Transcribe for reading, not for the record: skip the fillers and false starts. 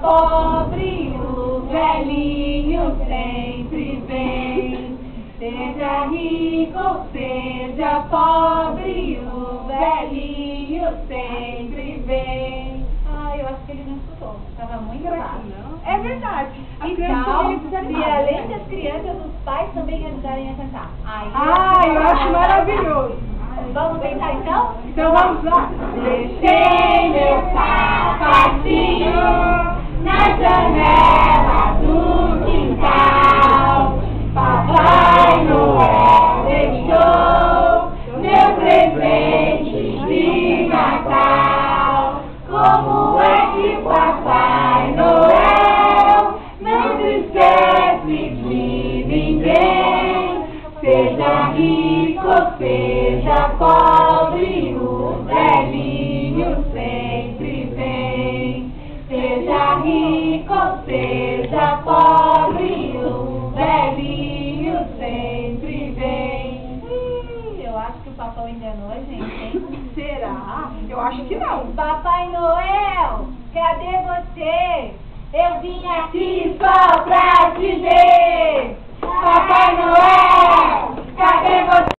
pobre, o velhinho sempre vem. Seja rico ou seja pobre, o velhinho sempre vem. Ah, eu acho que ele não escutou. Estava muito baixo. É verdade. E tal, e além das crianças, os pais também ajudarem a cantar. Eu acho maravilhoso. Vamos tentar então? Então vamos lá. Deixei meu sapatinho na janela do quintal. Papai Noel deixou meu presente de Natal. Como é que Papai Noel não se esquece de ninguém? Seja rico ou seja pobre, o velhinho sempre vem. Seja rico ou seja pobre, o velhinho sempre vem. Eu acho que o papai enganou a gente, hein? Será? Eu acho que não. Papai Noel, cadê você? Eu vim aqui só pra te ver. Papai Noel, cadê você?